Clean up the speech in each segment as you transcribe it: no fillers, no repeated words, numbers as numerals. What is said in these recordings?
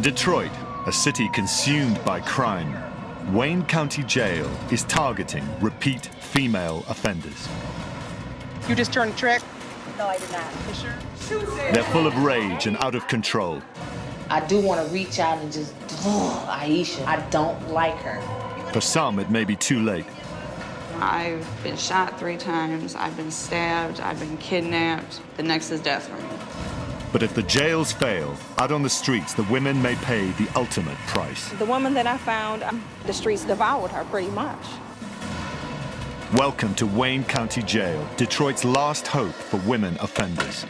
In Detroit, a city consumed by crime, Wayne County Jail is targeting repeat female offenders. You just turned a trick? No, I did not. You sure? They're full of rage and out of control. I do want to reach out and just, Aisha, I don't like her. For some, it may be too late. I've been shot 3 times, I've been stabbed, I've been kidnapped. The next is death for me. But if the jails fail, out on the streets, the women may pay the ultimate price. The woman that I found, the streets devoured her pretty much. Welcome to Wayne County Jail, Detroit's last hope for women offenders.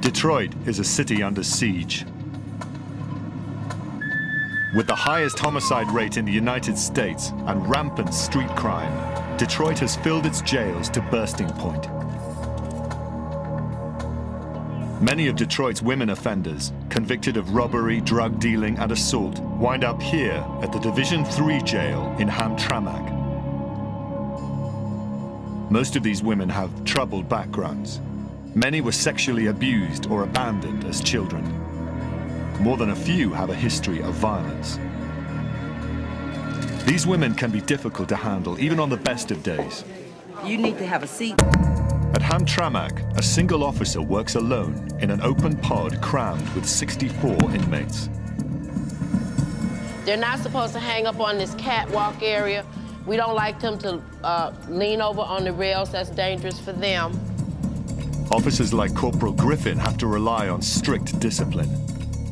Detroit is a city under siege. With the highest homicide rate in the United States and rampant street crime, Detroit has filled its jails to bursting point. Many of Detroit's women offenders, convicted of robbery, drug dealing, and assault, wind up here at the Division III jail in Hamtramck. Most of these women have troubled backgrounds. Many were sexually abused or abandoned as children. More than a few have a history of violence. These women can be difficult to handle, even on the best of days. You need to have a seat. At Hamtramck, a single officer works alone in an open pod crammed with 64 inmates. They're not supposed to hang up on this catwalk area. We don't like them to lean over on the rails. That's dangerous for them. Officers like Corporal Griffin have to rely on strict discipline.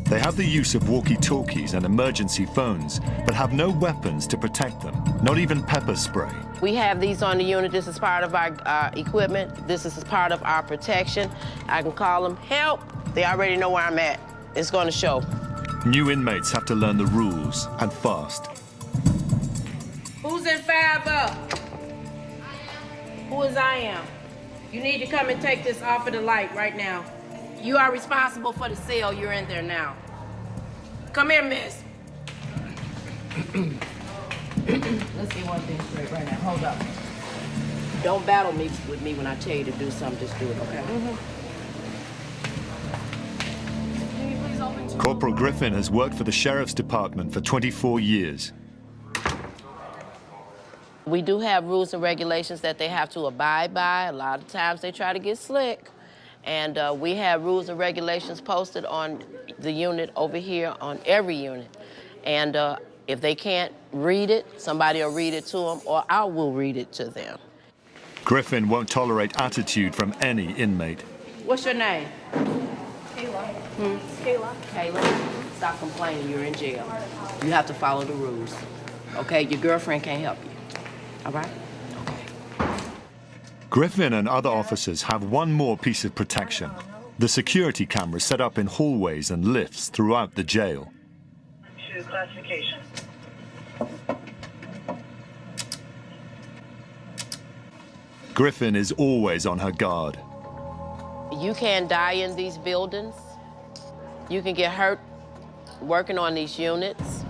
They have the use of walkie-talkies and emergency phones, but have no weapons to protect them, not even pepper spray. We have these on the unit. This is part of our equipment. This is part of our protection. I can call them, help. They already know where I'm at. It's going to show. New inmates have to learn the rules, and fast. Who's in 5 up? Who is I am? You need to come and take this off of the light right now. You are responsible for the cell. You're in there now. Come here, miss. Let's get one thing straight right now. Hold up. Don't battle me with me when I tell you to do something. Just do it, okay? Corporal Griffin has worked for the Sheriff's Department for 24 years. We do have rules and regulations that they have to abide by. A lot of times they try to get slick. And we have rules and regulations posted on the unit over here, on every unit. And if they can't read it, somebody will read it to them, or I will read it to them. Griffin won't tolerate attitude from any inmate. What's your name? Kayla. Kayla. Kayla, stop complaining, you're in jail. You have to follow the rules. Okay, your girlfriend can't help you. All right? Griffin and other officers have one more piece of protection: the security cameras set up in hallways and lifts throughout the jail. To classification. Griffin is always on her guard. You can die in these buildings. You can get hurt working on these units.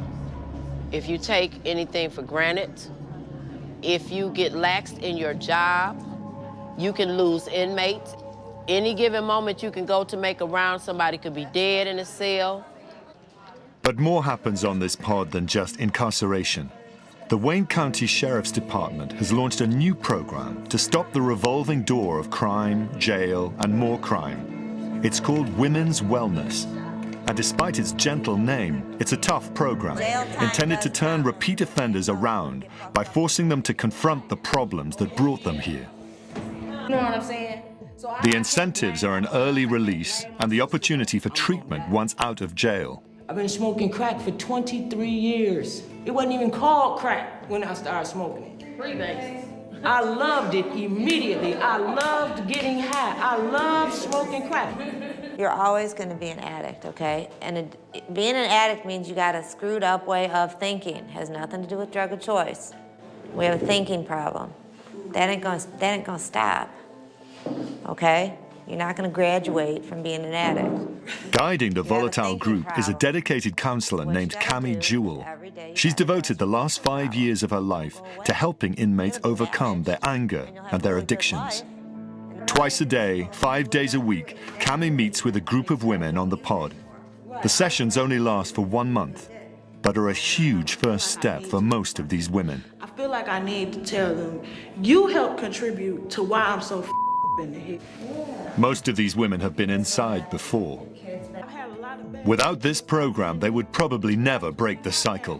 If you take anything for granted, if you get laxed in your job, you can lose inmates. Any given moment you can go to make a round, somebody could be dead in a cell. But more happens on this pod than just incarceration. The Wayne County Sheriff's Department has launched a new program to stop the revolving door of crime, jail, and more crime. It's called Women's Wellness. And despite its gentle name, it's a tough program intended to turn repeat offenders around by forcing them to confront the problems that brought them here. You know what I'm saying? The incentives are an early release and the opportunity for treatment once out of jail. I've been smoking crack for 23 years. It wasn't even called crack when I started smoking it. Freebase. I loved it immediately. I loved getting high. I loved smoking crack. You're always going to be an addict, okay? And being an addict means you got a screwed up way of thinking. It has nothing to do with drug of choice. We have a thinking problem. That ain't gonna stop, okay? You're not going to graduate from being an addict. Guiding the You have a volatile thinking group is a problem. dedicated counselor What you named gotta Cami do Jewell. every day, you She's gotta devoted the try last 5 something years of her life to helping inmates overcome their anger and their addictions. Twice a day, 5 days a week, Cami meets with a group of women on the pod. The sessions only last for 1 month, but are a huge first step for most of these women. I feel like I need to tell them, you help contribute to why I'm so in the head. Most of these women have been inside before. Without this program, they would probably never break the cycle.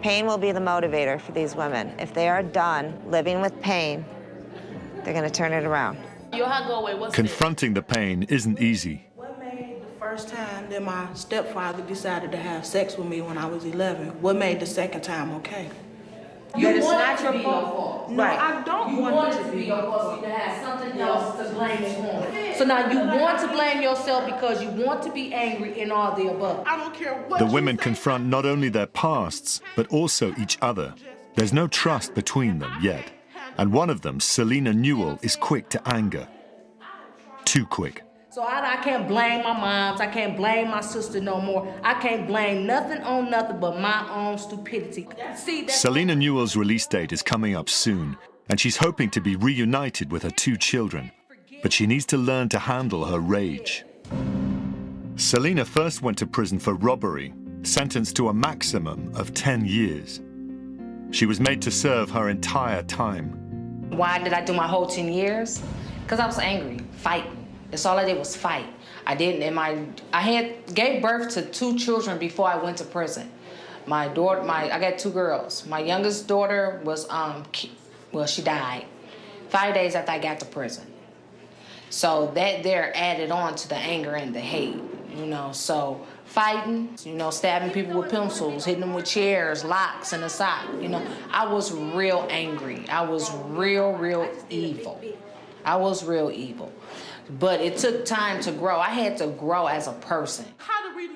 Pain will be the motivator for these women. If they are done living with pain, they're going to turn it around. Confronting the pain isn't easy. What made the first time that my stepfather decided to have sex with me when I was 11? What made the second time okay? You want it to be your fault. No, I don't want it to be your fault. You have something else to blame it on. So now you want to blame yourself because you want to be angry and all the above. I don't care what The you women say. confront not only their pasts, but also each other. There's no trust between them yet. And one of them, Selena Newell, is quick to anger. Too quick. So I can't blame my moms. I can't blame my sister no more. I can't blame nothing on nothing but my own stupidity. See, that's Selena Newell's release date is coming up soon, and she's hoping to be reunited with her 2 children. But she needs to learn to handle her rage. Selena first went to prison for robbery, sentenced to a maximum of 10 years. She was made to serve her entire time. Why did I do my whole 10 years? Because I was angry, fighting. That's all I did was fight. I gave birth to 2 children before I went to prison. I got 2 girls. My youngest daughter was, she died 5 days after I got to prison. So that there added on to the anger and the hate, so fighting, stabbing people with pencils, hitting them with chairs, locks, and a sock, I was real angry. I was real evil. I was real evil. But it took time to grow. I had to grow as a person.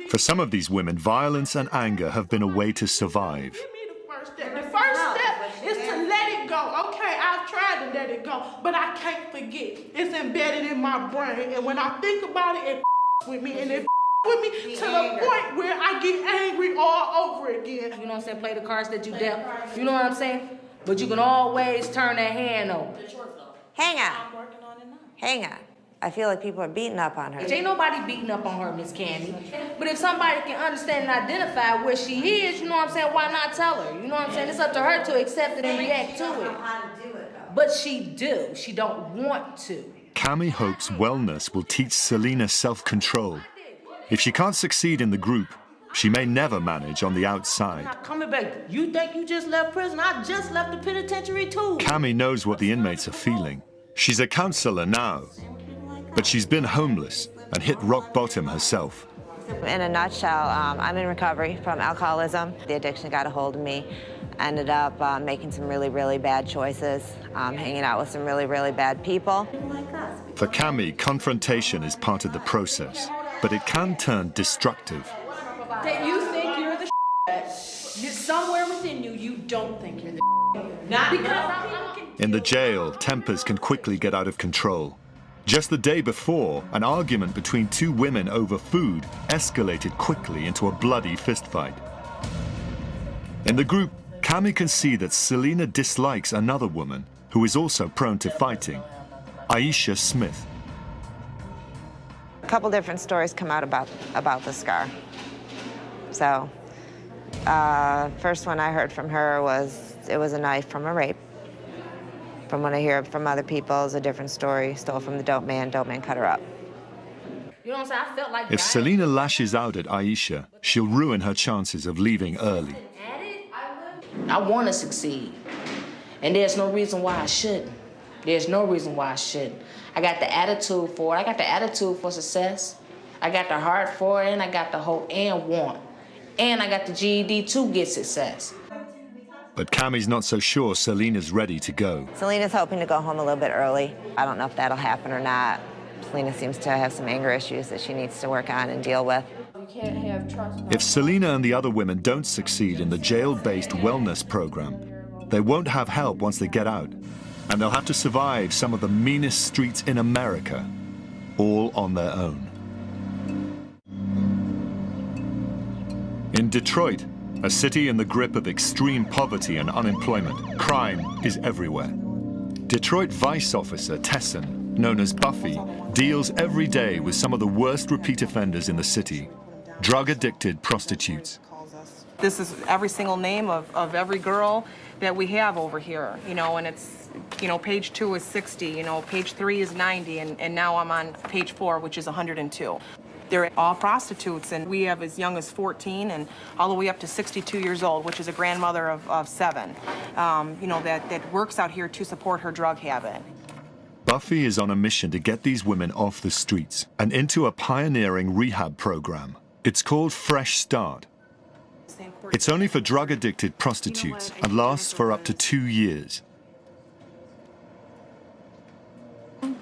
For some of these women, violence and anger have been a way to survive. Give me the first step. The first step is to let it go. Okay, I've tried to let it go, but I can't forget. It's embedded in my brain, and when I think about it, it with me, and it with me to the point where I get angry all over again. You know what I'm saying? Play the cards that you dealt. You know what I'm saying? But you can always turn that hand over. Hang on. Hang on. I feel like people are beating up on her. Ain't nobody beating up on her, Miss Candy. But if somebody can understand and identify where she is, you know what I'm saying, why not tell her? You know what I'm saying? It's up to her to accept it and react to it. But she don't want to. Cami hopes wellness will teach Selena self-control. If she can't succeed in the group, she may never manage on the outside. Not coming back. You think you just left prison? I just left the penitentiary too. Cami knows what the inmates are feeling. She's a counselor now, but she's been homeless and hit rock bottom herself. In a nutshell, I'm in recovery from alcoholism. The addiction got a hold of me. I ended up making some really bad choices, hanging out with some really bad people. For Cami, confrontation is part of the process, but it can turn destructive. That you think you're the somewhere within you, you don't think you're the not because In the jail, tempers can quickly get out of control. Just the day before, an argument between 2 women over food escalated quickly into a bloody fistfight. In the group, Cami can see that Selena dislikes another woman who is also prone to fighting, Aisha Smith. A couple different stories come out about the scar. So, first one I heard from her was it was a knife from a rape. From what I hear from other people, it's a different story. Stole from the dope man cut her up. You know what I'm saying? I felt like If Selena lashes out at Aisha, she'll ruin her chances of leaving early. I want to succeed. And there's no reason why I shouldn't. There's no reason why I shouldn't. I got the attitude for it. I got the attitude for success. I got the heart for it, and I got the hope and want. And I got the GED to get success. But Cami's not so sure Selena's ready to go. Selena's hoping to go home a little bit early. I don't know if that'll happen or not. Selena seems to have some anger issues that she needs to work on and deal with. you can't have trust. If Selena and the other women don't succeed in the jail-based wellness program, they won't have help once they get out, and they'll have to survive some of the meanest streets in America all on their own. In Detroit, a city in the grip of extreme poverty and unemployment, crime is everywhere. Detroit Vice Officer Tesson, known as Buffy, deals every day with some of the worst repeat offenders in the city, drug-addicted prostitutes. This is every single name of every girl that we have over here, and it's, page 2 is 60, page 3 is 90, and now I'm on page 4, which is 102. They're all prostitutes, and we have as young as 14 and all the way up to 62 years old, which is a grandmother of 7, that works out here to support her drug habit. Buffy is on a mission to get these women off the streets and into a pioneering rehab program. It's called Fresh Start. It's only for drug-addicted prostitutes and lasts for up to 2 years.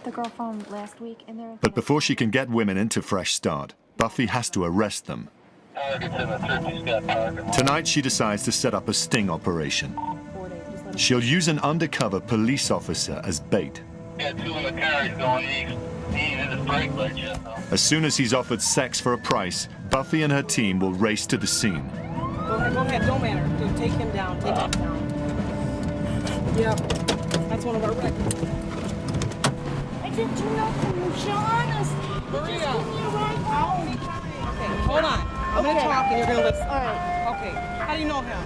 The girl from last week in there. But before she can get women into Fresh Start, Buffy has to arrest them. Tonight she decides to set up a sting operation. She'll use an undercover police officer as bait. As soon as he's offered sex for a price, Buffy and her team will race to the scene. Go ahead, don't matter. Take him down, take him down. Yep, that's one of our records. I didn't do nothing, you're honest. Maria, okay, hold on. I'm gonna talk and you're gonna listen. All right. Okay, how do you know him?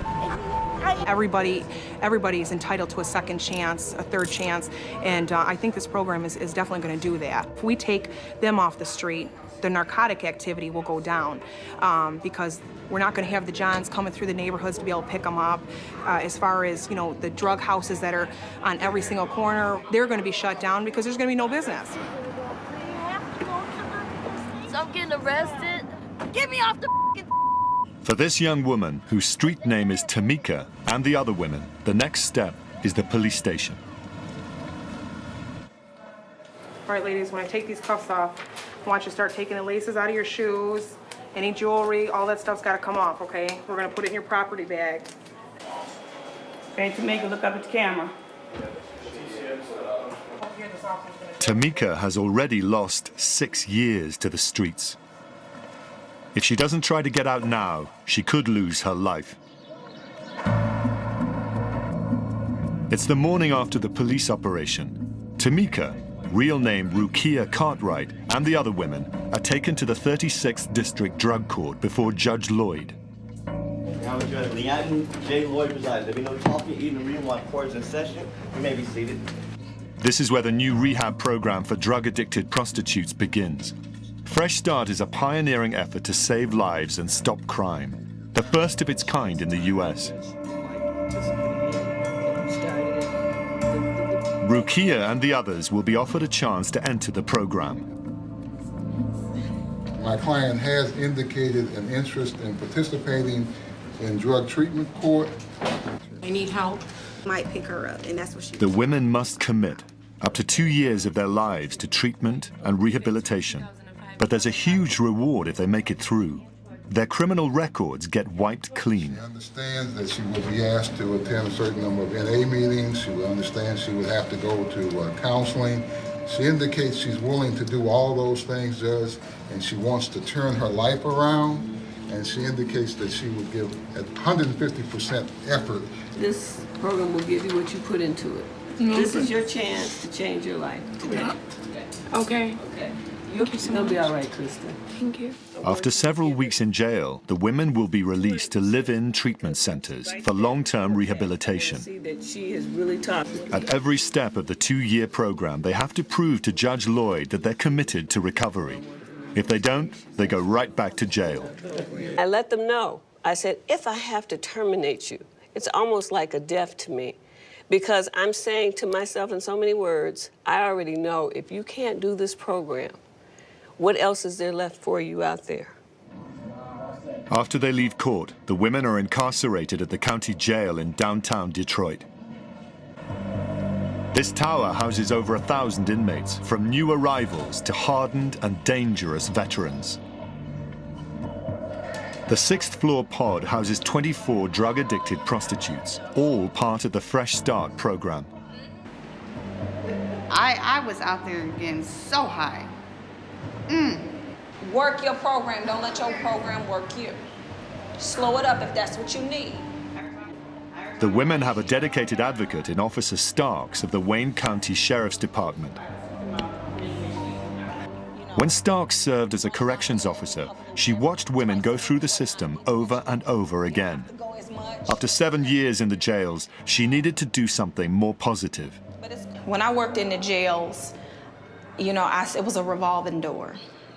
Everybody is entitled to a second chance, a third chance, and I think this program is definitely going to do that. If we take them off the street, the narcotic activity will go down because we're not going to have the Johns coming through the neighborhoods to be able to pick them up. As far as, the drug houses that are on every single corner, they're going to be shut down because there's going to be no business. So I'm getting arrested. Get me off the For this young woman, whose street name is Tamika, and the other women, the next step is the police station. All right, ladies, when I take these cuffs off, I want you to start taking the laces out of your shoes, any jewelry, all that stuff's got to come off, okay? We're going to put it in your property bag. Okay, Tamika, look up at the camera. Tamika has already lost 6 years to the streets. If she doesn't try to get out now, she could lose her life. It's the morning after the police operation. Tamika, real name Rukia Cartwright, and the other women are taken to the 36th District Drug Court before Judge Lloyd. Now, Judge Leanne J. Lloyd presides. There be no talking, eating, or reading while court is in session. You may be seated. This is where the new rehab program for drug-addicted prostitutes begins. Fresh Start is a pioneering effort to save lives and stop crime, the first of its kind in the U.S. Rukia and the others will be offered a chance to enter the program. My client has indicated an interest in participating in drug treatment court. I need help. Might pick her up, and that's what she... The women must commit up to 2 years of their lives to treatment and rehabilitation. But there's a huge reward if they make it through. Their criminal records get wiped clean. She understands that she will be asked to attend a certain number of NA meetings. She will understand she would have to go to counseling. She indicates she's willing to do all those things, Judge, and she wants to turn her life around. And she indicates that she would give 150% effort. This program will give you what you put into it. This is your chance to change your life today. Okay. Okay. You'll be all right, Krista. Thank you. After several weeks in jail, the women will be released to live-in treatment centers for long-term rehabilitation. See that she is really tough. At every step of the 2-year program, they have to prove to Judge Lloyd that they're committed to recovery. If they don't, they go right back to jail. I let them know. I said, if I have to terminate you, it's almost like a death to me. Because I'm saying to myself in so many words, I already know if you can't do this program, what else is there left for you out there? After they leave court, the women are incarcerated at the county jail in downtown Detroit. This tower houses over 1,000 inmates, from new arrivals to hardened and dangerous veterans. The 6th floor pod houses 24 drug-addicted prostitutes, all part of the Fresh Start program. I was out there getting so high. Work your program. Don't let your program work you. Slow it up if that's what you need. The women have a dedicated advocate in Officer Starks of the Wayne County Sheriff's Department. When Starks served as a corrections officer, she watched women go through the system over and over again. After 7 years in the jails, she needed to do something more positive. When I worked in the jails, you know, it was a revolving door.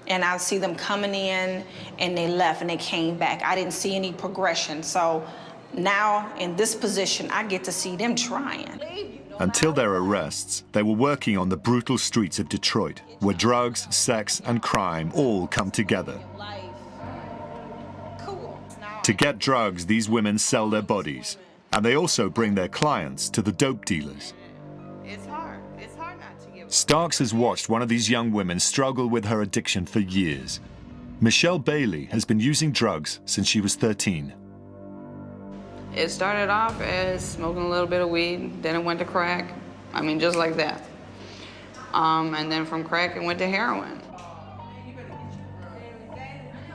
And I would see them coming in, and they left, and they came back. I didn't see any progression. So now, in this position, I get to see them trying. Until their arrests, they were working on the brutal streets of Detroit, where drugs, sex, and crime all come together. To get drugs, these women sell their bodies, and they also bring their clients to the dope dealers. It's hard. It's hard not to give. Starks has watched one of these young women struggle with her addiction for years. Michelle Bailey has been using drugs since she was 13. It started off as smoking a little bit of weed, then it went to crack. I mean, just like that. And then from crack, it went to heroin.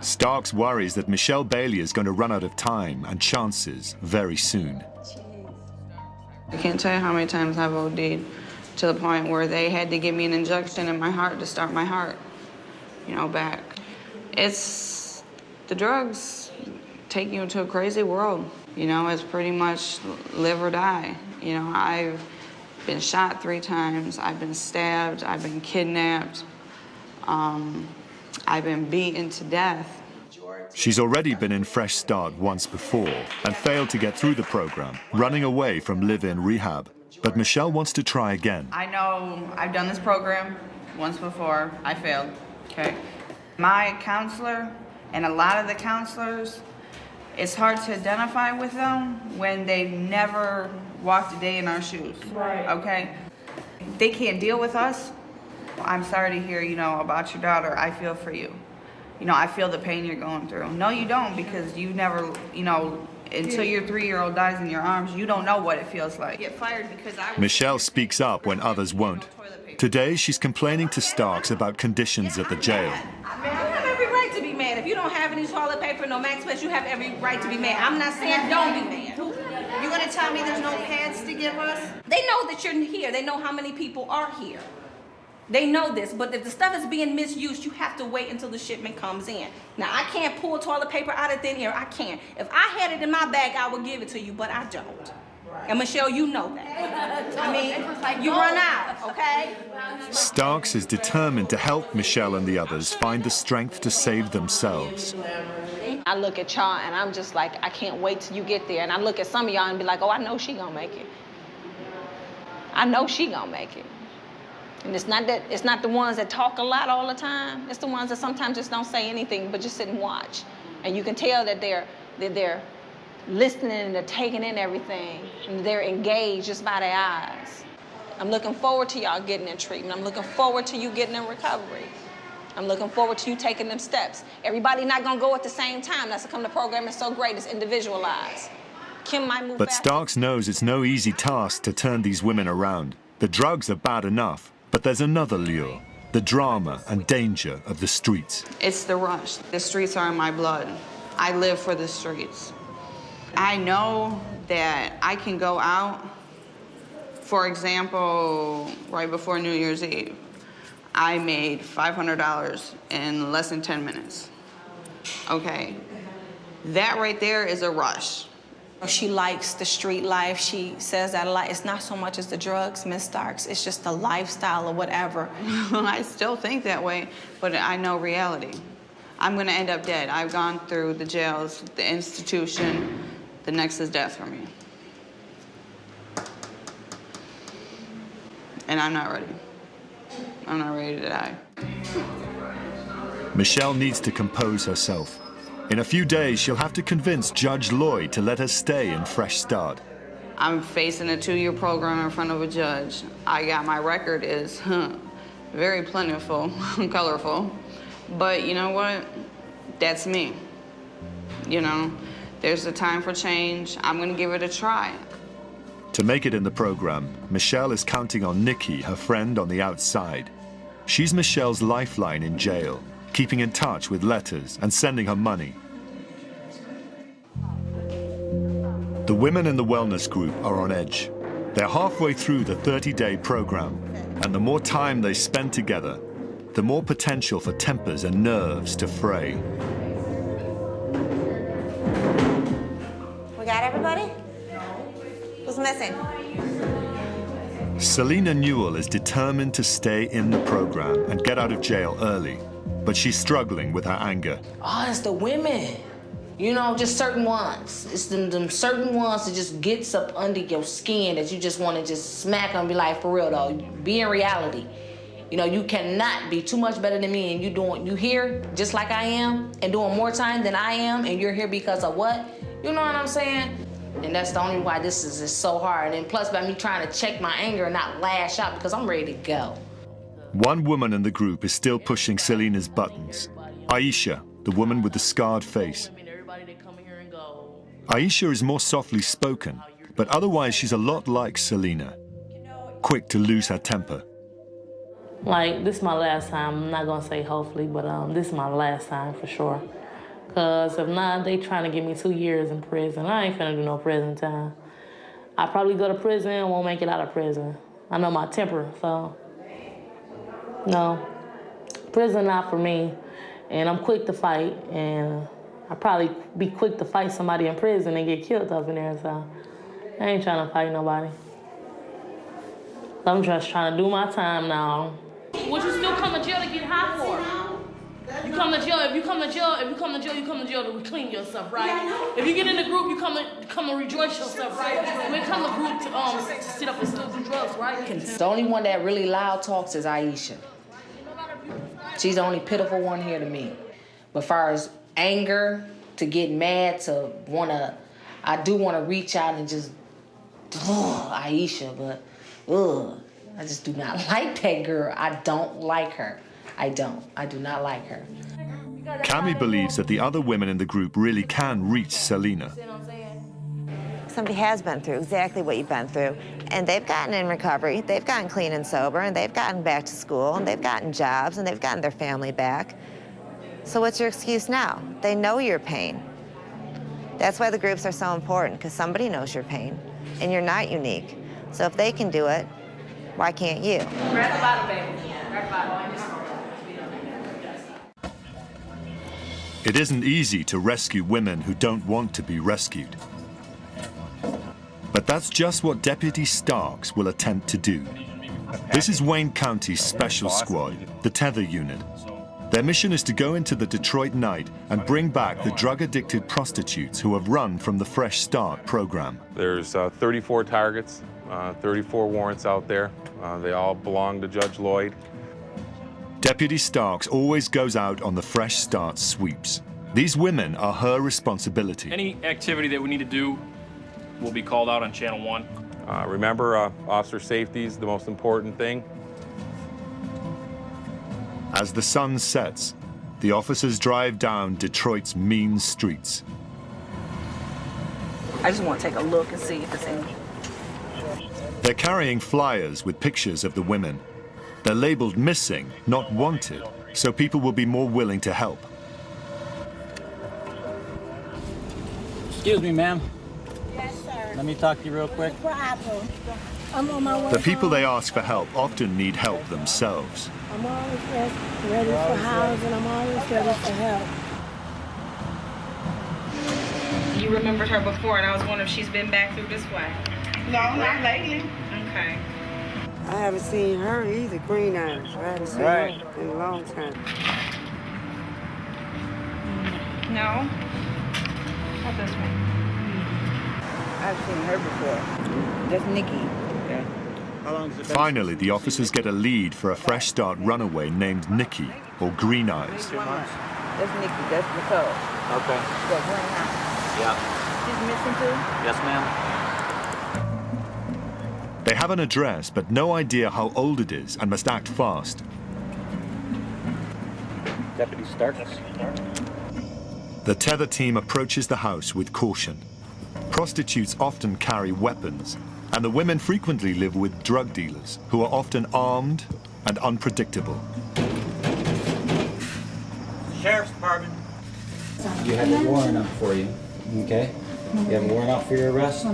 Starks worries that Michelle Bailey is going to run out of time and chances very soon. I can't tell you how many times I've OD'd to the point where they had to give me an injection in my heart to start my heart, you know, back. It's the drugs take you into a crazy world. You know, it's pretty much live or die. You know, I've been shot 3 times, I've been stabbed, I've been kidnapped, I've been beaten to death. She's already been in Fresh Start once before and failed to get through the program, running away from live-in rehab. But Michelle wants to try again. I know I've done this program once before, I failed, okay? My counselor and a lot of the counselors, it's hard to identify with them when they've never walked a day in our shoes, okay? They can't deal with us. I'm sorry to hear, you know, about your daughter. I feel for you. You know, I feel the pain you're going through. No, you don't, because you never, you know, until your 3-year-old dies in your arms, you don't know what it feels like. Get fired because Michelle speaks up when others won't. Today, she's complaining to Starks about conditions at the jail. To be mad. If you don't have any toilet paper, no max space, you have every right to be mad. I'm not saying don't be mad. You're gonna tell me there's no pads to give us? They know that you're here. They know how many people are here. They know this, but if the stuff is being misused, you have to wait until the shipment comes in. Now, I can't pull toilet paper out of thin air. I can't. If I had it in my bag, I would give it to you, but I don't. And Michelle, you know that. I mean, you run out, okay? Starks is determined to help Michelle and the others find the strength to save themselves. I look at y'all and I'm just like, I can't wait till you get there. And I look at some of y'all and be like, oh, I know she gonna make it. I know she gonna make it. And it's not the ones that talk a lot all the time. It's the ones that sometimes just don't say anything, but just sit and watch. And you can tell that they're listening and they're taking in everything. And they're engaged just by their eyes. I'm looking forward to y'all getting in treatment. I'm looking forward to you getting in recovery. I'm looking forward to you taking them steps. Everybody not gonna go at the same time. That's how come the program is so great. It's individualized. Kim might move But fast. Starks knows it's no easy task to turn these women around. The drugs are bad enough, but there's another lure, the drama and danger of the streets. It's the rush. The streets are in my blood. I live for the streets. I know that I can go out, for example, right before New Year's Eve. I made $500 in less than 10 minutes. Okay, that right there is a rush. She likes the street life. She says that a lot. It's not so much as the drugs, Miss Starks. It's just the lifestyle or whatever. I still think that way, but I know reality. I'm gonna end up dead. I've gone through the jails, the institution. The next is death for me. And I'm not ready. I'm not ready to die. Michelle needs to compose herself. In a few days, she'll have to convince Judge Lloyd to let her stay in Fresh Start. I'm facing a 2-year program in front of a judge. My record is very plentiful, colorful. But you know what? That's me. You know, there's a time for change. I'm gonna give it a try. To make it in the program, Michelle is counting on Nikki, her friend on the outside. She's Michelle's lifeline in jail, keeping in touch with letters and sending her money. The women in the wellness group are on edge. They're halfway through the 30-day program, and the more time they spend together, the more potential for tempers and nerves to fray. We got everybody? Who's missing? Selena Newell is determined to stay in the program and get out of jail early, but she's struggling with her anger. Oh, it's the women. You know, just certain ones. It's them certain ones that just gets up under your skin that you just want to just smack them and be like, for real though, be in reality. You know, you cannot be too much better than me and you here just like I am and doing more time than I am and you're here because of what? You know what I'm saying? And that's the only why this is so hard. And plus by me trying to check my anger and not lash out because I'm ready to go. One woman in the group is still pushing Selena's buttons. Aisha, the woman with the scarred face. Aisha is more softly spoken, but otherwise she's a lot like Selena, quick to lose her temper. Like, this is my last time. I'm not gonna say hopefully, but this is my last time for sure. Cause if not, they trying to give me 2 years in prison. I ain't finna do no prison time. I probably go to prison and won't make it out of prison. I know my temper, so no. Prison not for me. And I'm quick to fight, and I probably be quick to fight somebody in prison and get killed up in there, so I ain't trying to fight nobody. I'm just trying to do my time now. Would you still come to jail to get high for? You come to jail, if you come to jail to clean yourself, right? If you get in the group, you come and rejoice yourself, right? We come to group to sit up and still do drugs, right? The only one that really loud talks is Aisha. She's the only pitiful one here to me. But as far as anger, to get mad, I do wanna reach out and just, Aisha, but I just do not like that girl. I don't like her. I do not like her. Cami believes that the other women in the group really can reach Selena. Somebody has been through exactly what you've been through, and they've gotten in recovery, they've gotten clean and sober, and they've gotten back to school, and they've gotten jobs, and they've gotten their family back. So what's your excuse now? They know your pain. That's why the groups are so important, because somebody knows your pain, and you're not unique. So if they can do it, why can't you? Grab the bottle, baby. Grab the bottle. It isn't easy to rescue women who don't want to be rescued. But that's just what Deputy Starks will attempt to do. This is Wayne County's Special Squad, the Tether Unit. Their mission is to go into the Detroit night and bring back the drug-addicted prostitutes who have run from the Fresh Start program. There's 34 targets, 34 warrants out there. They all belong to Judge Lloyd. Deputy Starks always goes out on the Fresh Start sweeps. These women are her responsibility. Any activity that we need to do will be called out on Channel 1. Remember, officer safety is the most important thing. As the sun sets, the officers drive down Detroit's mean streets. I just want to take a look and see if it's any. They're carrying flyers with pictures of the women. They're labeled missing, not wanted, so people will be more willing to help. Excuse me, ma'am. Yes, sir. Let me talk to you real quick. No problem. I'm on my way. The people they ask for help often need help themselves. I'm always ready for housing. I'm always ready for help. You remembered her before, and I was wondering if she's been back through this way. No, not lately. Okay. I haven't seen her either, Green Eyes. I haven't seen her in a long time. No? Not this one. I've seen her before. That's Nikki. Yeah. How long has it been? Finally, the officers get a lead for a Fresh Start runaway named Nikki, or Green Eyes. 2 months. That's Nikki. That's Nicole. Okay. That Green Eyes. Yeah. She's missing too? Yes, ma'am. They have an address, but no idea how old it is and must act fast. Deputy Starks. The Tether team approaches the house with caution. Prostitutes often carry weapons, and the women frequently live with drug dealers who are often armed and unpredictable. Sheriff's Department. You have a warrant out for you, okay? You have a warrant out for your arrest?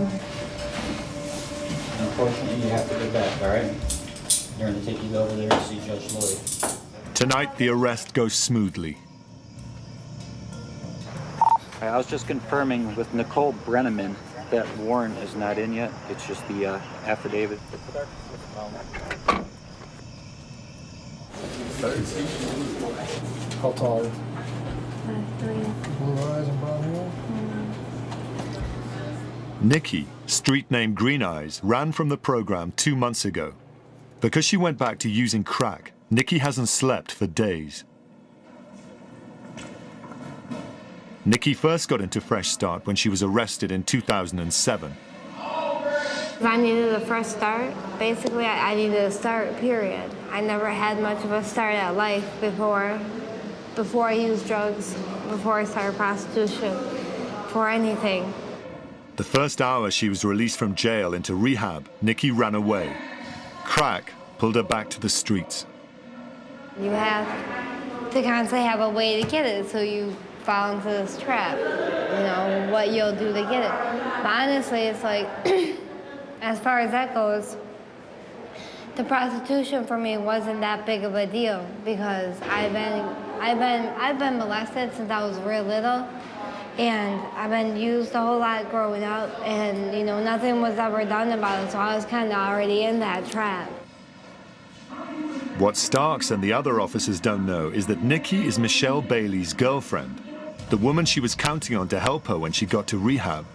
Unfortunately, you have to go back, all right? They're going to take you over there to see Judge Lloyd. Tonight, the arrest goes smoothly. I was just confirming with Nicole Brenneman that warrant is not in yet. It's just the affidavit. How tall are you? 5'3". Blue eyes and brown hair? Nikki, street name Green Eyes, ran from the program 2 months ago. Because she went back to using crack, Nikki hasn't slept for days. Nikki first got into Fresh Start when she was arrested in 2007. I needed a fresh start. Basically, I needed a start, period. I never had much of a start at life before I used drugs, before I started prostitution, before anything. The first hour she was released from jail into rehab, Nikki ran away. Crack pulled her back to the streets. You have to constantly have a way to get it, so you fall into this trap, you know, what you'll do to get it. But honestly, it's like, as far as that goes, the prostitution for me wasn't that big of a deal because I've been molested since I was real little, and I've been used a whole lot growing up, and you know, nothing was ever done about it, so I was kind of already in that trap. What Starks and the other officers don't know is that Nikki is Michelle Bailey's girlfriend, the woman she was counting on to help her when she got to rehab.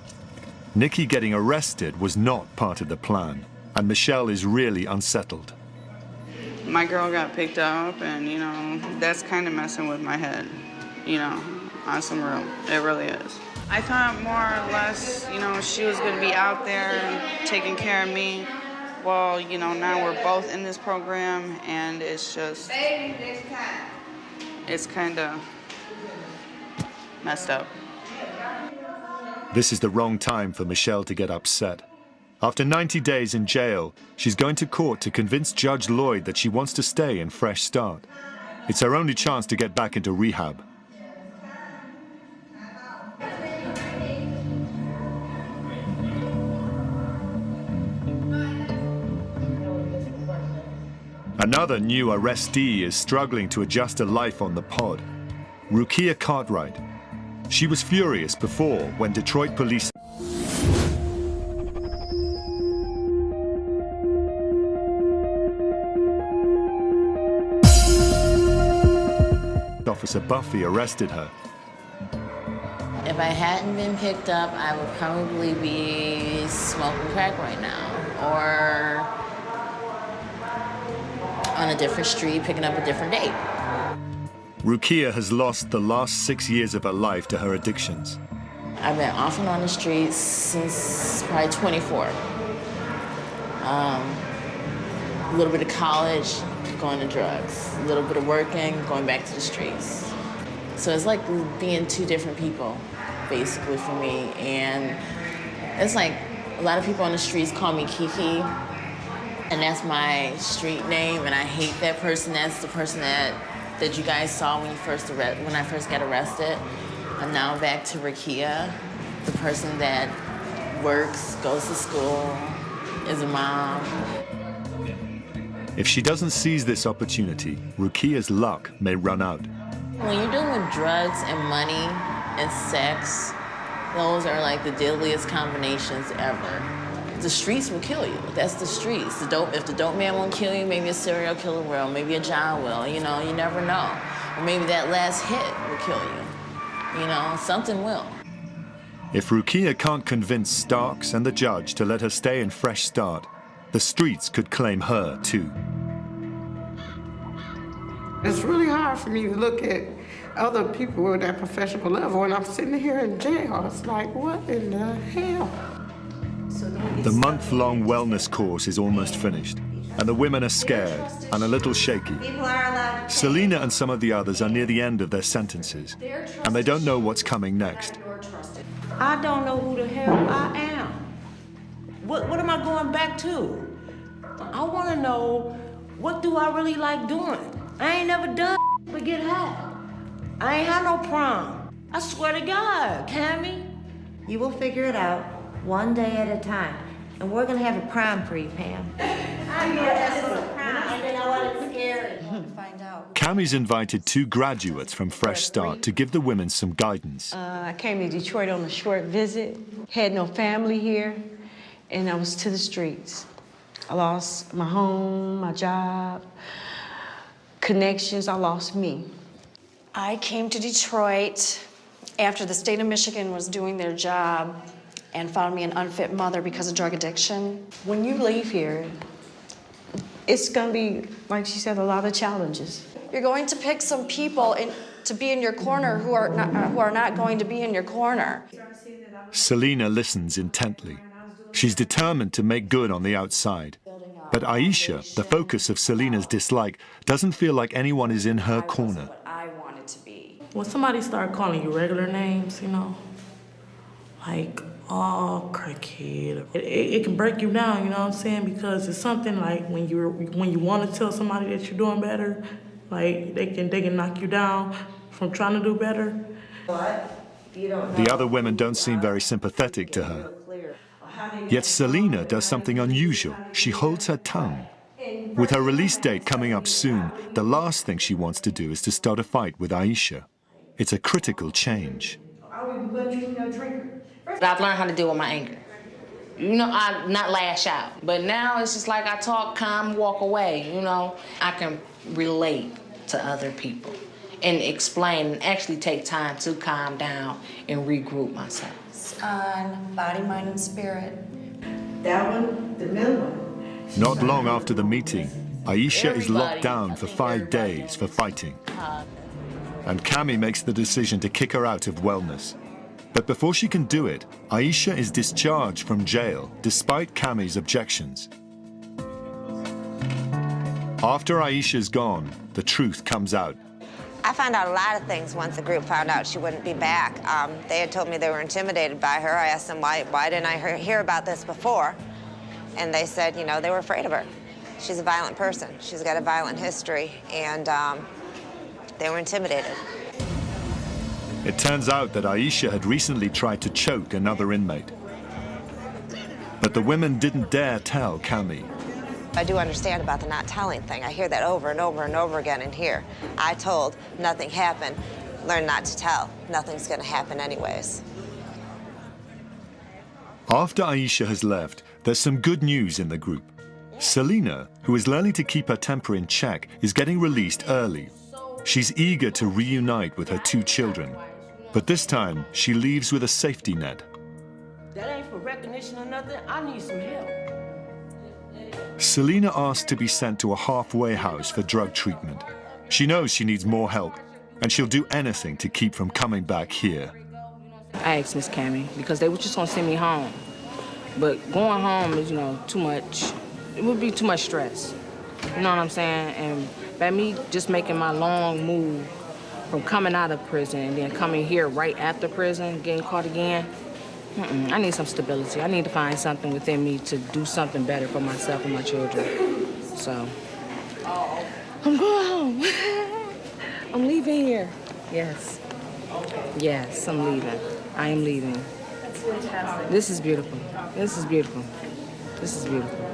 Nikki getting arrested was not part of the plan, and Michelle is really unsettled. My girl got picked up, and, you know, that's kind of messing with my head, you know, on some real. It really is. I thought more or less, you know, she was going to be out there and taking care of me. Well, you know, now we're both in this program, and it's just, it's kind of messed up. This is the wrong time for Michelle to get upset. After 90 days in jail, she's going to court to convince Judge Lloyd that she wants to stay in Fresh Start. It's her only chance to get back into rehab. Another new arrestee is struggling to adjust to life on the pod. Rukia Cartwright. She was furious before when Detroit police Officer Buffy arrested her. If I hadn't been picked up, I would probably be smoking crack right now, or on a different street, picking up a different date. Rukia has lost the last 6 years of her life to her addictions. I've been off and on the streets since probably 24. A little bit of college, going to drugs. A little bit of working, going back to the streets. So it's like being two different people, basically, for me. And it's like a lot of people on the streets call me Kiki, and that's my street name, and I hate that person. That's the person that you guys saw when I first got arrested. I'm now back to Rukia, the person that works, goes to school, is a mom. If she doesn't seize this opportunity, Rukia's luck may run out. When you're dealing with drugs and money and sex, those are like the deadliest combinations ever. The streets will kill you. That's the streets. If the dope man won't kill you, maybe a serial killer will, maybe a John will, you know, you never know. Or maybe that last hit will kill you. You know, something will. If Rukia can't convince Starks and the judge to let her stay in Fresh Start, the streets could claim her too. It's really hard for me to look at other people at that professional level, and I'm sitting here in jail. It's like, what in the hell? The month-long wellness course is almost finished, and the women are scared and a little shaky. Selena and some of the others are near the end of their sentences, and they don't know what's coming next. I don't know who the hell I am. What am I going back to? I want to know what do I really like doing? I ain't never done but get high. I ain't had no prom. I swear to God, Cammy. You will figure it out one day at a time. And we're gonna have a prom for you, Pam. I know that's a prom. You know what? It's scary. Find out. Cammy's invited 2 graduates from Fresh Start to give the women some guidance. I came to Detroit on a short visit, had no family here, and I was to the streets. I lost my home, my job, connections, I lost me. I came to Detroit after the state of Michigan was doing their job and found me an unfit mother because of drug addiction. When you leave here, it's gonna be, like she said, a lot of challenges. You're going to pick some people to be in your corner who are not going to be in your corner. Selena listens intently. She's determined to make good on the outside. But Aisha, the focus of Selena's dislike, doesn't feel like anyone is in her corner. I wanted to be. When somebody start calling you regular names, you know, like, oh, crackhead, it can break you down, you know what I'm saying? Because it's something like when you want to tell somebody that you're doing better, like they can knock you down from trying to do better. The other women don't seem very sympathetic to her. Yet Selena does something unusual. She holds her tongue. With her release date coming up soon, the last thing she wants to do is to start a fight with Aisha. It's a critical change. I've learned how to deal with my anger. You know, I not lash out. But now it's just like I talk calm, walk away, you know. I can relate to other people and explain and actually take time to calm down and regroup myself. On body, mind, and spirit. That one, the middle one. Not long after the meeting, Aisha is locked down for 5 days for fighting. And Cammy makes the decision to kick her out of wellness. But before she can do it, Aisha is discharged from jail, despite Cammy's objections. After Aisha's gone, the truth comes out. I found out a lot of things once the group found out she wouldn't be back. They had told me they were intimidated by her. I asked them why didn't I hear about this before? And they said, you know, they were afraid of her. She's a violent person. She's got a violent history, and they were intimidated. It turns out that Aisha had recently tried to choke another inmate. But the women didn't dare tell Cammy. I do understand about the not telling thing. I hear that over and over and over again in here. I told, nothing happened. Learn not to tell. Nothing's gonna happen anyways. After Aisha has left, there's some good news in the group. Selena, who is learning to keep her temper in check, is getting released early. She's eager to reunite with her 2 children. But this time, she leaves with a safety net. That ain't for recognition or nothing. I need some help. Selena asks to be sent to a halfway house for drug treatment. She knows she needs more help, and she'll do anything to keep from coming back here. I asked Miss Cammy because they were just gonna send me home. But going home is, you know, too much. It would be too much stress. You know what I'm saying? And by me just making my long move from coming out of prison and then coming here right after prison, getting caught again, I need some stability. I need to find something within me to do something better for myself and my children. So, I'm going home. I'm leaving here. Yes. Yes, I'm leaving. I am leaving. That's fantastic. This is beautiful. This is beautiful. This is beautiful.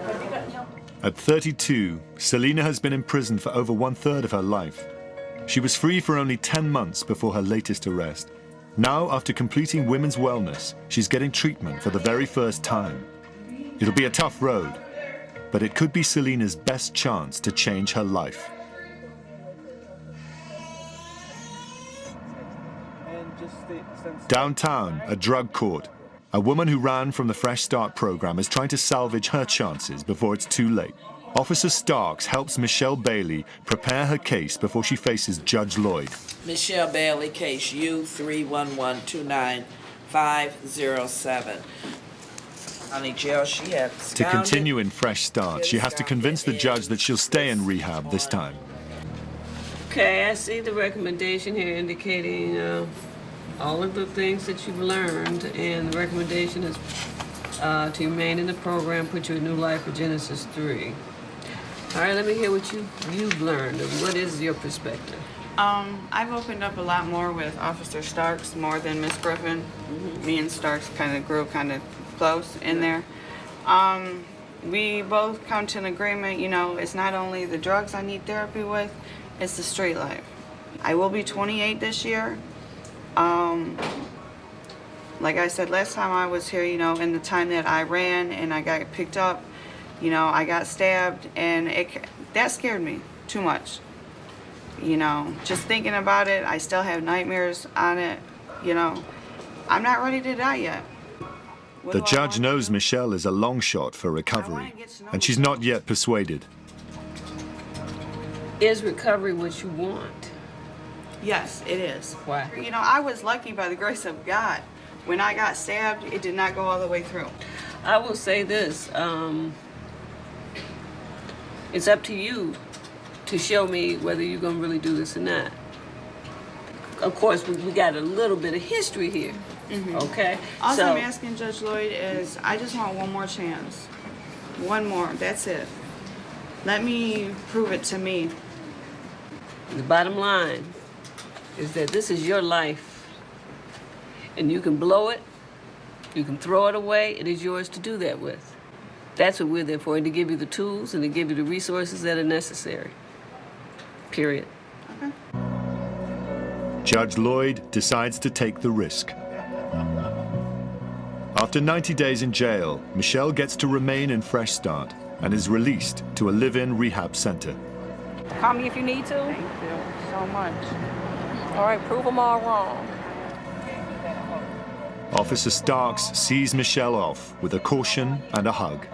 At 32, Selena has been in prison for over 1/3 of her life. She was free for only 10 months before her latest arrest. Now, after completing women's wellness, she's getting treatment for the very first time. It'll be a tough road, but it could be Selena's best chance to change her life. Downtown, a drug court. A woman who ran from the Fresh Start program is trying to salvage her chances before it's too late. Officer Starks helps Michelle Bailey prepare her case before she faces Judge Lloyd. Michelle Bailey, case U31129-507. County Jail, she had To continue in Fresh Start, she has to convince the judge that she'll stay in rehab this time. Okay, I see the recommendation here indicating all of the things that you've learned, and the recommendation is to remain in the program, put you in new life for Genesis 3. All right, let me hear what you've learned. And what is your perspective? I've opened up a lot more with Officer Starks more than Miss Griffin. Me and Starks kind of grew kind of close in there. We both come to an agreement, you know, it's not only the drugs I need therapy with, it's the street life. I will be 28 this year. Like I said last time I was here, you know, in the time that I ran and I got picked up, you know, I got stabbed, and that scared me too much. You know, just thinking about it, I still have nightmares on it, you know. I'm not ready to die yet. The judge knows Michelle is a long shot for recovery, and she's not yet persuaded. Is recovery what you want? Yes, it is. Why? You know, I was lucky by the grace of God. When I got stabbed, it did not go all the way through. I will say this, it's up to you to show me whether you're gonna really do this or not. Of course, we got a little bit of history here, okay? All So, I'm asking Judge Lloyd is, I just want one more chance. One more, that's it. Let me prove it to me. the bottom line is that this is your life, and you can blow it, you can throw it away, it is yours to do that with. That's what we're there for, and to give you the tools and to give you the resources that are necessary. Period. Judge Lloyd decides to take the risk. After 90 days in jail, Michelle gets to remain in Fresh Start and is released to a live-in rehab center. Call me if you need to. Thank you so much. All right, prove them all wrong. Officer Starks sees Michelle off with a caution and a hug.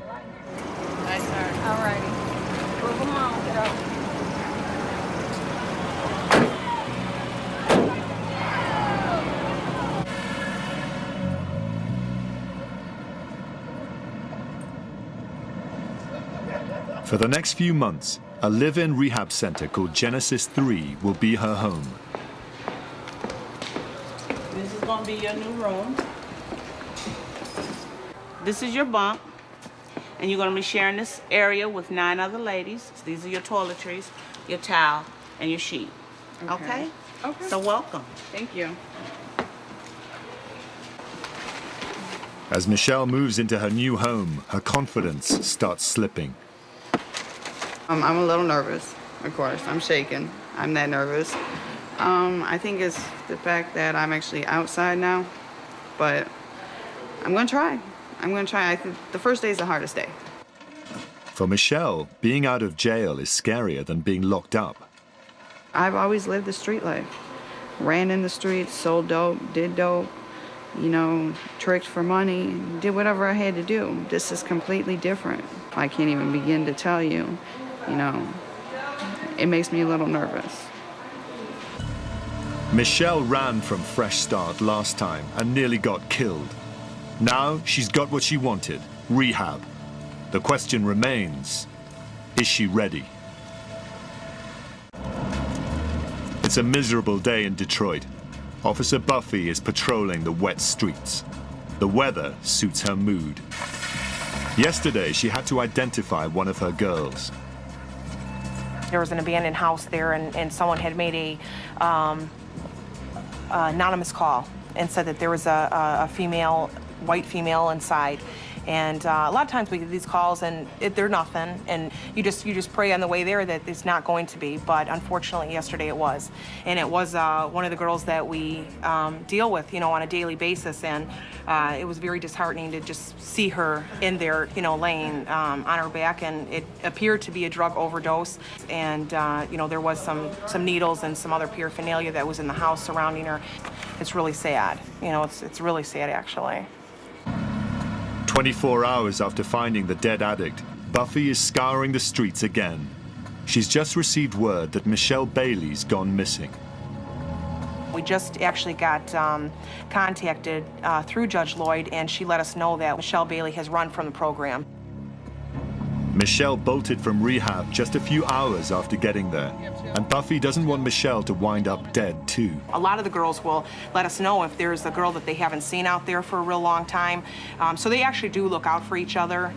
Nice, sir. All righty. Prove them all. Get up. For the next few months, a live-in rehab center called Genesis 3 will be her home. This is gonna be your new room. This is your bunk, and you're gonna be sharing this area with 9 other ladies. These are your toiletries, your towel, and your sheet. Okay? Okay. So welcome. Thank you. As Michelle moves into her new home, her confidence starts slipping. I'm a little nervous, of course. I'm shaking. I'm that nervous. I think it's the fact that I'm actually outside now, but I'm gonna try. I'm gonna try. I think the first day is the hardest day. For Michelle, being out of jail is scarier than being locked up. I've always lived the street life. Ran in the streets, sold dope, did dope, you know, tricked for money, did whatever I had to do. This is completely different. I can't even begin to tell you, you know, it makes me a little nervous. Michelle ran from Fresh Start last time and nearly got killed. Now she's got what she wanted, rehab. The question remains, is she ready? It's a miserable day in Detroit. Officer Buffy is patrolling the wet streets. The weather suits her mood. Yesterday, she had to identify one of her girls. There was an abandoned house there, and someone had made a anonymous call and said that there was a female, white female inside. And a lot of times we get these calls and they're nothing, and you just pray on the way there that it's not going to be. But unfortunately, yesterday it was, and it was one of the girls that we deal with, you know, on a daily basis, and it was very disheartening to just see her in there, you know, laying on her back, and it appeared to be a drug overdose, and you know, there was some needles and some other paraphernalia that was in the house surrounding her. It's really sad, you know, it's really sad actually. 24 hours after finding the dead addict, Buffy is scouring the streets again. She's just received word that Michelle Bailey's gone missing. We just actually got contacted through Judge Lloyd, and she let us know that Michelle Bailey has run from the program. Michelle bolted from rehab just a few hours after getting there, and Buffy doesn't want Michelle to wind up dead too. A lot of the girls will let us know if there's a girl that they haven't seen out there for a real long time, so they actually do look out for each other.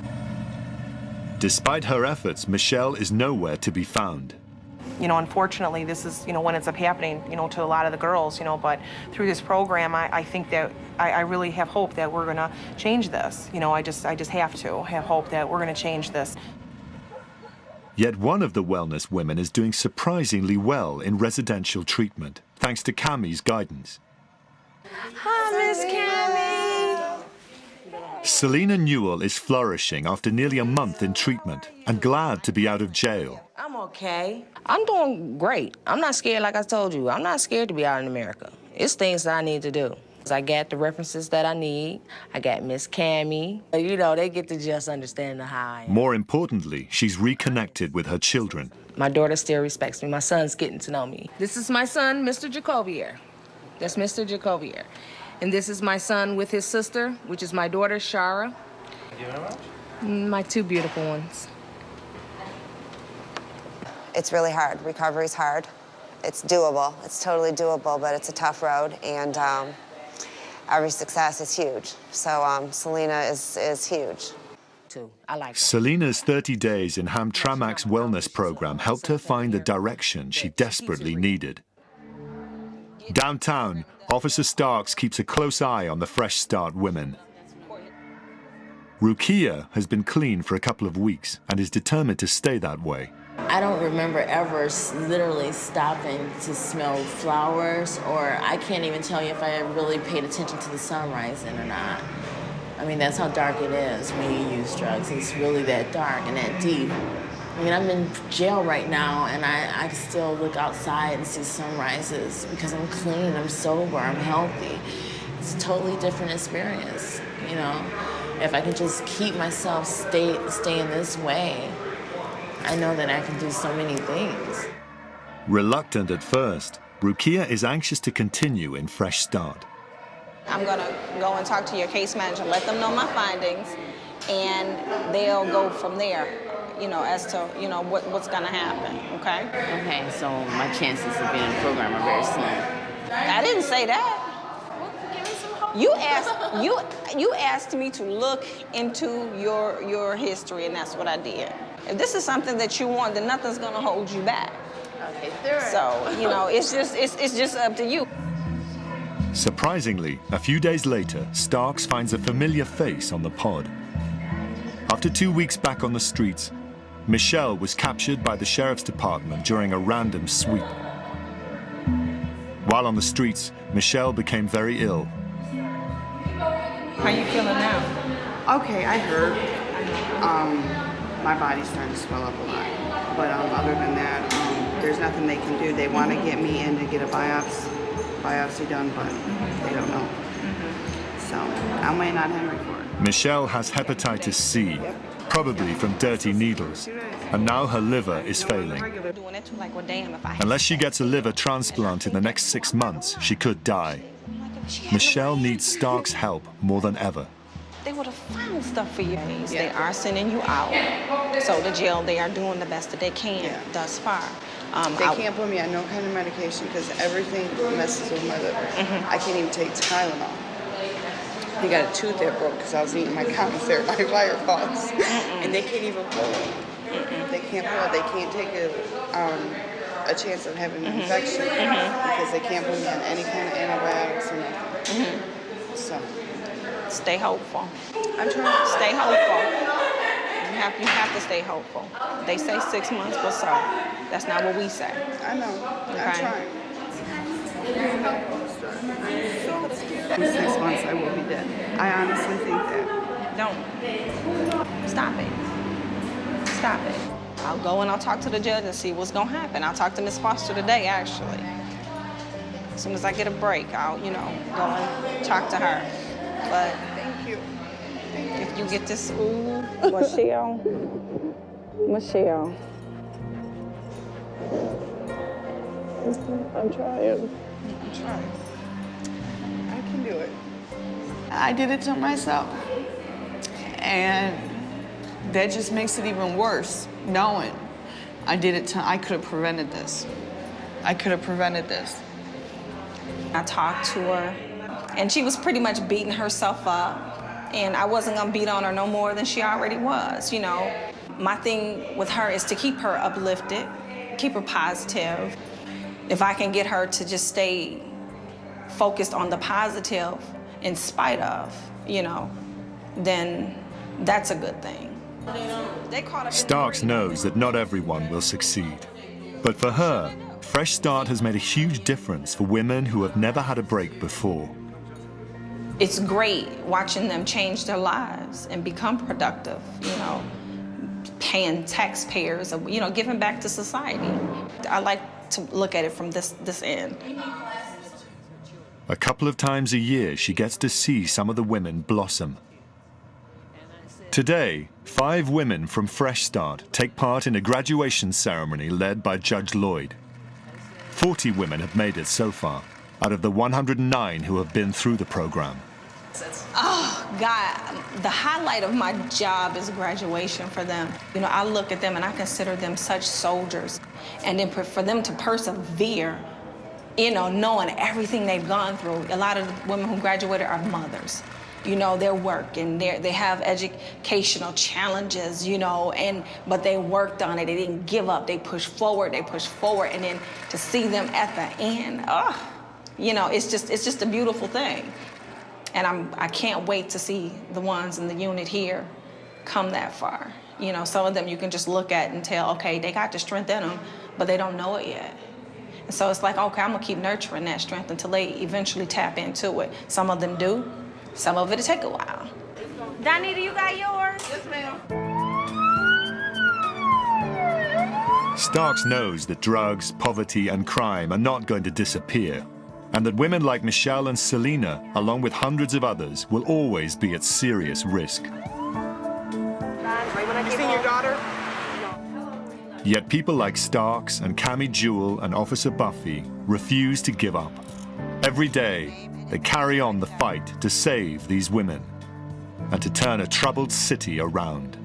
Despite her efforts, Michelle is nowhere to be found. You know, unfortunately, this is, what ends up happening, to a lot of the girls, but through this program, I think that I really have hope that we're gonna change this. I just have to have hope that we're gonna change this. Yet one of the wellness women is doing surprisingly well in residential treatment, thanks to Cammie's guidance. Hi, Miss Cammie. Selena Newell is flourishing after nearly a month in treatment and glad to be out of jail. I'm okay. I'm doing great. I'm not scared, like I told you. I'm not scared to be out in America. It's things that I need to do. I got the references that I need. I got Miss Cammie. They get to just understand how I am. More importantly, she's reconnected with her children. My daughter still respects me. My son's getting to know me. This is my son, Mr. Jacobier. That's Mr. Jacobier. And this is my son with his sister, which is my daughter, Shara. Thank you very much. My two beautiful ones. It's really hard. Recovery's hard. It's doable. It's totally doable, but it's a tough road, and every success is huge. So Selena is huge. I like Selena's 30 days in Hamtramck's wellness program helped her find the direction she desperately needed. Downtown, Officer Starks keeps a close eye on the Fresh Start women. Rukia has been clean for a couple of weeks and is determined to stay that way. I don't remember ever literally stopping to smell flowers, or I can't even tell you if I really paid attention to the sun rising or not. I mean, that's how dark it is when you use drugs. It's really that dark and that deep. I mean, I'm in jail right now, and I still look outside and see sunrises because I'm clean, I'm sober, I'm healthy. It's a totally different experience, If I could just keep myself staying this way, I know that I can do so many things. Reluctant at first, Rukia is anxious to continue in Fresh Start. I'm gonna go and talk to your case manager, let them know my findings, and they'll go from there, as to, what's gonna happen, okay? Okay, so my chances of being in the program are very slim. I didn't say that. You asked me to look into your history, and that's what I did. If this is something that you want, then nothing's gonna hold you back. Okay, sure. So, it's just up to you. Surprisingly, a few days later, Starks finds a familiar face on the pod. After 2 weeks back on the streets, Michelle was captured by the sheriff's department during a random sweep. While on the streets, Michelle became very ill. How you feeling now? Okay, I heard. My body's starting to swell up a lot. But other than that, there's nothing they can do. They want to get me in to get a biopsy done, but they don't know. So I'm waiting on Henry for it. Michelle has hepatitis C, probably from dirty needles, and now her liver is failing. Unless she gets a liver transplant in the next 6 months, she could die. Michelle needs Stark's help more than ever. They would have found stuff for you. They are sending you out. So the jail, they are doing the best that they can thus far. They can't put me on no kind of medication because everything messes with my liver. I can't even take Tylenol. They got a tooth that broke because I was eating my commissary by fireballs. And they can't even pull it. They can't pull it. They can't take a chance of having an infection because they can't put me on any kind of antibiotics or nothing. So stay hopeful. I'm trying. Stay hopeful. You have to stay hopeful. They say 6 months, but so that's not what we say. I know. Okay? I'm trying. In 6 months, I will be dead. I honestly think that. Don't. Stop it. Stop it. I'll go and I'll talk to the judge and see what's going to happen. I'll talk to Miss Foster today, actually. As soon as I get a break, I'll, go and talk to her. But thank you. If you get to school, Michelle. I'm trying. I can do it. I did it to myself. And that just makes it even worse, knowing I could have prevented this. I talked to her, and she was pretty much beating herself up. And I wasn't gonna beat on her no more than she already was, My thing with her is to keep her uplifted, keep her positive. If I can get her to just stay focused on the positive in spite of, then that's a good thing. Starks knows that not everyone will succeed. But for her, Fresh Start has made a huge difference for women who have never had a break before. It's great watching them change their lives and become productive, paying taxpayers, giving back to society. I like to look at it from this end. A couple of times a year, she gets to see some of the women blossom. Today, 5 women from Fresh Start take part in a graduation ceremony led by Judge Lloyd. 40 women have made it so far, out of the 109 who have been through the program. Oh, God, the highlight of my job is graduation for them. I look at them and I consider them such soldiers. And then for them to persevere, knowing everything they've gone through. A lot of the women who graduated are mothers. Their work and they have educational challenges, but they worked on it. They didn't give up. They pushed forward. And then to see them at the end, it's just a beautiful thing. And I can't wait to see the ones in the unit here come that far. Some of them you can just look at and tell, okay, they got the strength in them, but they don't know it yet. And so it's like, okay, I'm gonna keep nurturing that strength until they eventually tap into it. Some of them do. Some of it'll take a while. Donita, you got yours? Yes, ma'am. Starks knows that drugs, poverty, and crime are not going to disappear, and that women like Michelle and Selena, along with hundreds of others, will always be at serious risk. You seen your daughter? Yet people like Starks and Cammie Jewel and Officer Buffy refuse to give up. Every day, they carry on the fight to save these women and to turn a troubled city around.